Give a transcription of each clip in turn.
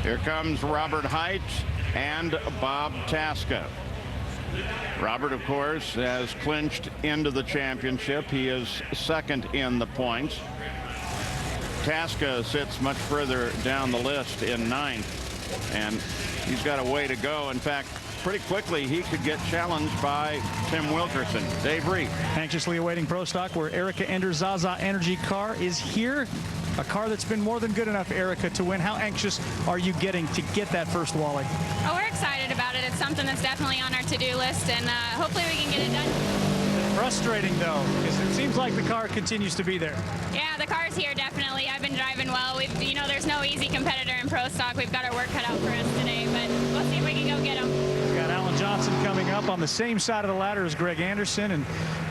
Here comes Robert Hight and BobTasca. Robert, of course, has clinched into the championship. He is second in the points. Tasca sits much further down the list in ninth, and he's got a way to go. In fact, pretty quickly he could get challenged by Tim Wilkerson. Dave Reed. Anxiously awaiting Pro Stock, where Erica Enrders' Energy car is here. A car that's been more than good enough, Erica, to win. How anxious are you getting to get that first Wally? Oh, we're excited about it. It's something that's definitely on our to-do list, and hopefully we can get it done. Frustrating, though, because it seems like the car continues to be there. Yeah, the car's here, definitely. I've been driving well. You know, there's no easy competitor in Pro Stock. We've got our work cut out for us today, but we'll see if we can go get them. We've got Alan Johnson coming up on the same side of the ladder as Greg Anderson, and,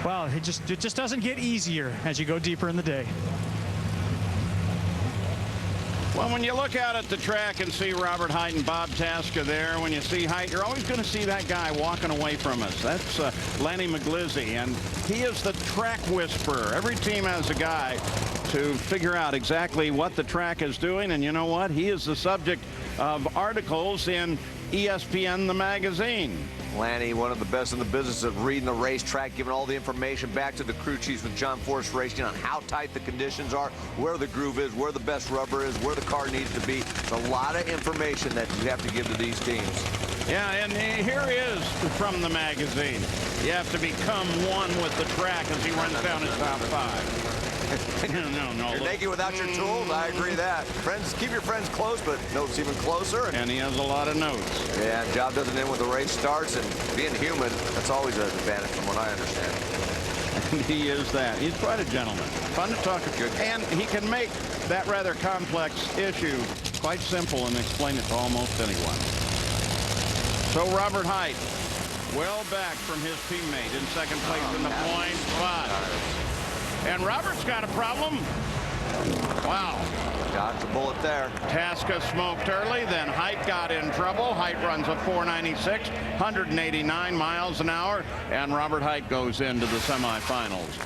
well, it just doesn't get easier as you go deeper in the day. Well, when you look out at the track and see Robert Hight and BobTasca there, when you see Hight, you're always going to see that guy walking away from us. That's Lanny MiGlizzi, and he is the track whisperer. Every team has a guy to figure out exactly what the track is doing, and you know what? He is the subject of articles in ESPN, the magazine. Lanny, one of the best in the business of reading the racetrack, giving all the information back to the crew chiefs with John Force Racing on how tight the conditions are, where the groove is, where the best rubber is, where the car needs to be. It's a lot of information that you have to give to these teams. Yeah, and here is from the magazine. You have to become one with the track as he runs down his top five. No. You're naked without your tools. I agree that. Friends, keep your friends close, but notes even closer. And he has a lot of notes. Yeah, job doesn't end when the race starts, and being human, that's always an advantage from what I understand. And he is that. He's quite a gentleman. Fun to talk to. Good. And he can make that rather complex issue quite simple and explain it to almost anyone. So Robert Hight, well back from his teammate in second place in the points, but and Robert's got a problem. Wow. Dodged a bullet there. Tasca smoked early, then Hight got in trouble. Hight runs a 496, 189 miles an hour, and Robert Hight goes into the semifinals.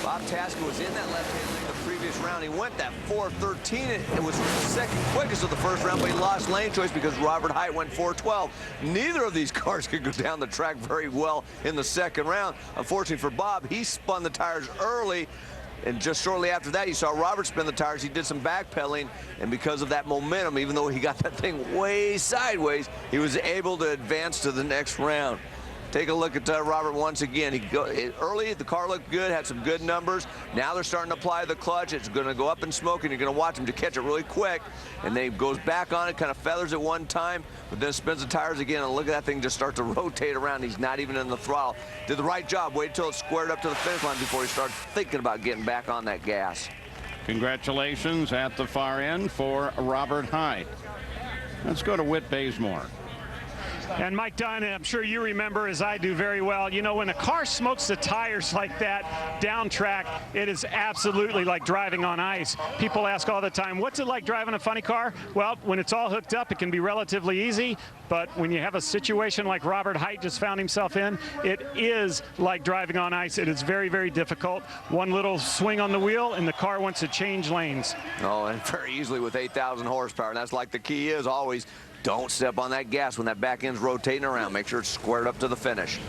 BobTasca was in that left-hand lane the previous round. He went that 413. It was the second quickest of the first round, but he lost lane choice because Robert Hight went 412. Neither of these cars could go down the track very well in the second round. Unfortunately for Bob, he spun the tires early, and just shortly after that, you saw Robert spin the tires. He did some backpedaling, and because of that momentum, even though he got that thing way sideways, he was able to advance to the next round. Take a look at Robert once again. Early, the car looked good, had some good numbers. Now they're starting to apply the clutch. It's going to go up in smoke, and you're going to watch him to catch it really quick. And then he goes back on it, kind of feathers it one time, but then spins the tires again, and look at that thing just start to rotate around. He's not even in the throttle. Did the right job. Waited till it squared up to the finish line before he started thinking about getting back on that gas. Congratulations at the far end for Robert Hight. Let's go to Whit Bazemore. And Mike Dunn, I'm sure you remember, as I do very well, you know, when a car smokes the tires like that down track, it is absolutely like driving on ice. People ask all the time, what's it like driving a funny car? Well, when it's all hooked up, it can be relatively easy. But when you have a situation like Robert Hight just found himself in, it is like driving on ice. It is very, very difficult. One little swing on the wheel, and the car wants to change lanes. Oh, and very easily with 8,000 horsepower. And that's like the key is always don't step on that gas when that back end's rotating around. Make sure it's squared up to the finish.